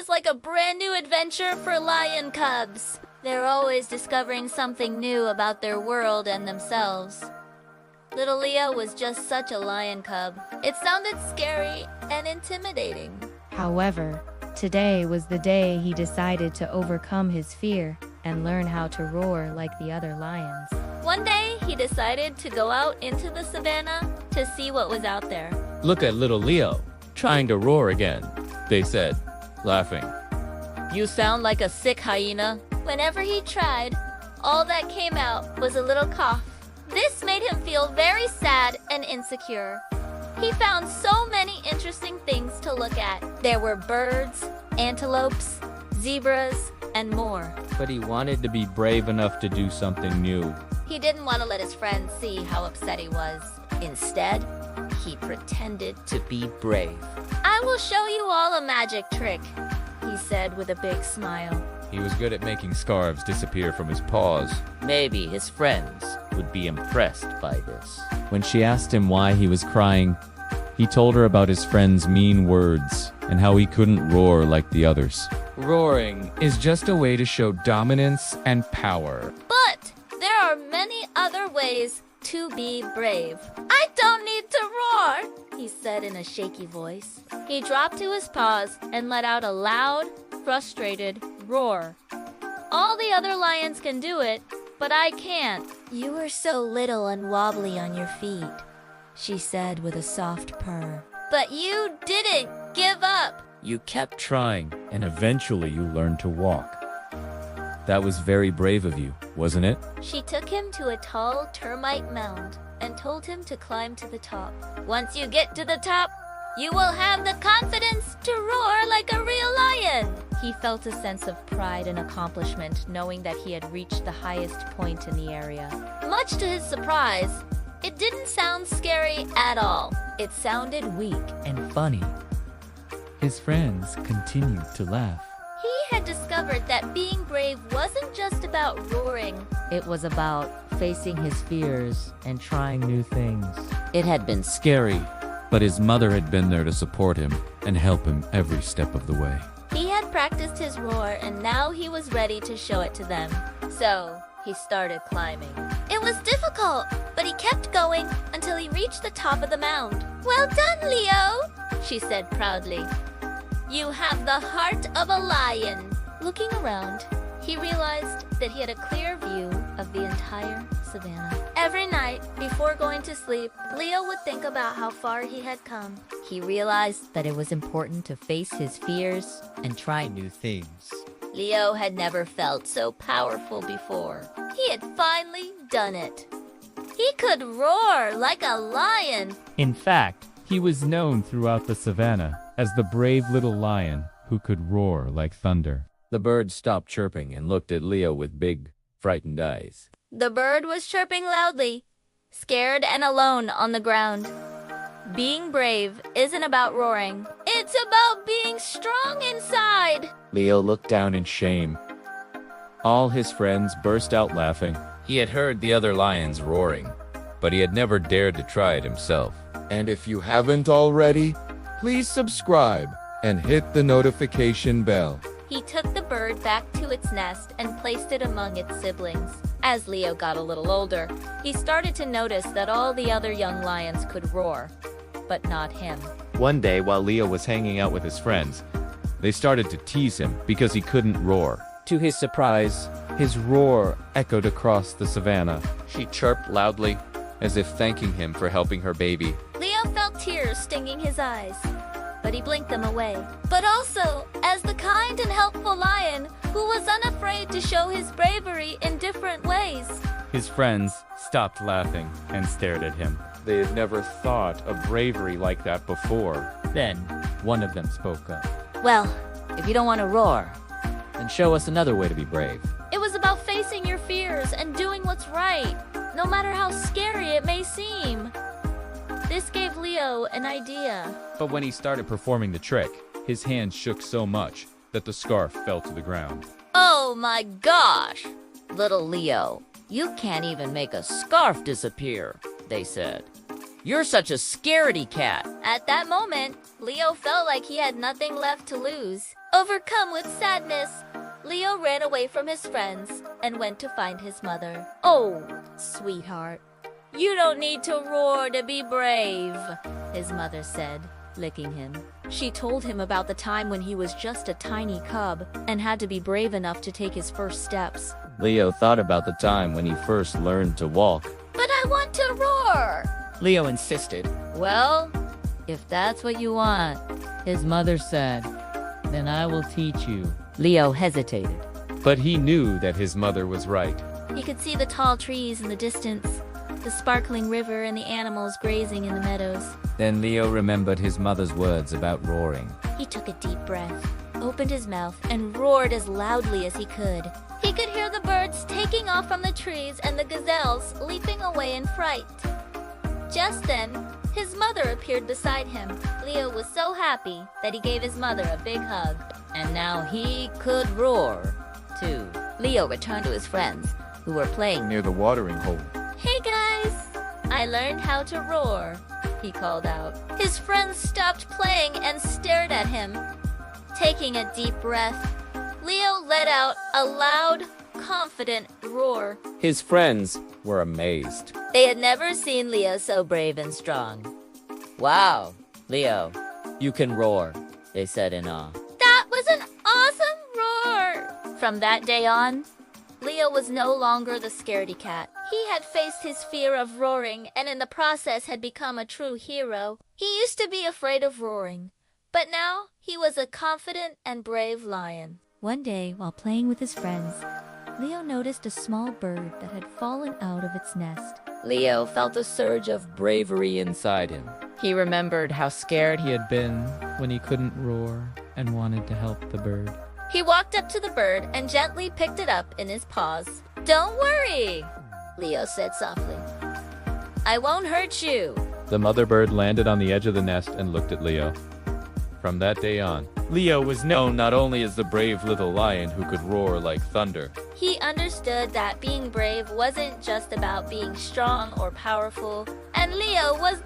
is like a brand new adventure for lion cubs. They're always discovering something new about their world and themselves. Little Leo was just such a lion cub. It sounded scary and intimidating. However, today was the day he decided to overcome his fear and learn how to roar like the other lions. One day, he decided to go out into the savannah to see what was out there. "Look at little Leo, trying to roar again," they said, laughing. You sound like a sick hyena. Whenever he tried, all that came out was a little cough. This made him feel very sad and insecure. He found so many interesting things to look at. There were birds, antelopes, zebras, and more. But he wanted to be brave enough to do something new. He didn't want to let his friends see how upset he was. Instead, he pretended to be brave. I will show you all a magic trick, he said with a big smile. He was good at making scarves disappear from his paws. Maybe his friends would be impressed by this. When she asked him why he was crying, he told her about his friend's mean words and how he couldn't roar like the others. Roaring is just a way to show dominance and power. But there are many other ways to be brave. I don't need to roar, he said in a shaky voice. He dropped to his paws and let out a loud, frustrated roar. All the other lions can do it, but I can't. You are so little and wobbly on your feet, she said with a soft purr. But you didn't give up. You kept trying, and eventually you learned to walk. That was very brave of you, wasn't it? She took him to a tall termite mound and told him to climb to the top. Once you get to the top, you will have the confidence to roar like a real lion. He felt a sense of pride and accomplishment knowing that he had reached the highest point in the area. Much to his surprise, it didn't sound scary at all. It sounded weak and funny. His friends continued to laugh. He had discovered that being brave wasn't just about roaring. It was about facing his fears and trying new things. It had been scary, but his mother had been there to support him and help him every step of the way. He had practiced his roar and now he was ready to show it to them. So he started climbing. It was difficult, but he kept going until he reached the top of the mound. Well done, Leo, she said proudly. You have the heart of a lion. Looking around, he realized that he had a clear view of the entire savannah. Every night, before going to sleep, Leo would think about how far he had come. He realized that it was important to face his fears and try new things. Leo had never felt so powerful before. He had finally done it. He could roar like a lion. In fact, he was known throughout the savannah as the brave little lion who could roar like thunder. The bird stopped chirping and looked at Leo with big, frightened eyes. The bird was chirping loudly, scared and alone on the ground. Being brave isn't about roaring. It's about being strong inside. Leo looked down in shame. All his friends burst out laughing. He had heard the other lions roaring, but he had never dared to try it himself. And if you haven't already, please subscribe and hit the notification bell. He took the bird back to its nest and placed it among its siblings. As Leo got a little older, he started to notice that all the other young lions could roar, but not him. One day, while Leo was hanging out with his friends, they started to tease him because he couldn't roar. To his surprise, his roar echoed across the savannah. She chirped loudly, as if thanking him for helping her baby. Leo felt tears stinging his eyes, but he blinked them away. But also, as the kind and helpful lion who was unafraid to show his bravery in different ways. His friends stopped laughing and stared at him. They had never thought of bravery like that before. Then, one of them spoke up. Well, if you don't want to roar, then show us another way to be brave. It was about facing your fears and doing what's right, no matter how scary it may seem. This gave Leo an idea. But when he started performing the trick, his hands shook so much that the scarf fell to the ground. Oh my gosh! Little Leo, you can't even make a scarf disappear, they said. You're such a scaredy cat. At that moment, Leo felt like he had nothing left to lose. Overcome with sadness, Leo ran away from his friends and went to find his mother. Oh, sweetheart, you don't need to roar to be brave, His mother said, licking him. She told him about the time when he was just a tiny cub and had to be brave enough to take his first steps. Leo thought about the time when he first learned to walk. But I want to roar! Leo insisted. Well, if that's what you want, His mother said, "Then I will teach you." Leo hesitated. But he knew that his mother was right. He could see the tall trees in the distance, the sparkling river and the animals grazing in the meadows. Then Leo remembered his mother's words about roaring. He took a deep breath, opened his mouth, and roared as loudly as he could. He could hear the birds taking off from the trees and the gazelles leaping away in fright. Just then, his mother appeared beside him. Leo was so happy that he gave his mother a big hug. And now he could roar, too. Leo returned to his friends, who were playing Near the watering hole. Hey guys! I learned how to roar, he called out. His friends stopped playing and stared at him. Taking a deep breath, Leo let out a loud, confident roar. His friends were amazed. They had never seen Leo so brave and strong. Wow, Leo, you can roar, they said in awe. That was an awesome roar! From that day on, Leo was no longer the scaredy cat. He had faced his fear of roaring and in the process had become a true hero. He used to be afraid of roaring, but now he was a confident and brave lion. One day, while playing with his friends, Leo noticed a small bird that had fallen out of its nest. Leo felt a surge of bravery inside him. He remembered how scared he had been when he couldn't roar and wanted to help the bird. He walked up to the bird and gently picked it up in his paws. "Don't worry," Leo said softly. "I won't hurt you." The mother bird landed on the edge of the nest and looked at Leo. From that day on, Leo was known not only as the brave little lion who could roar like thunder. He understood that being brave wasn't just about being strong or powerful, and Leo was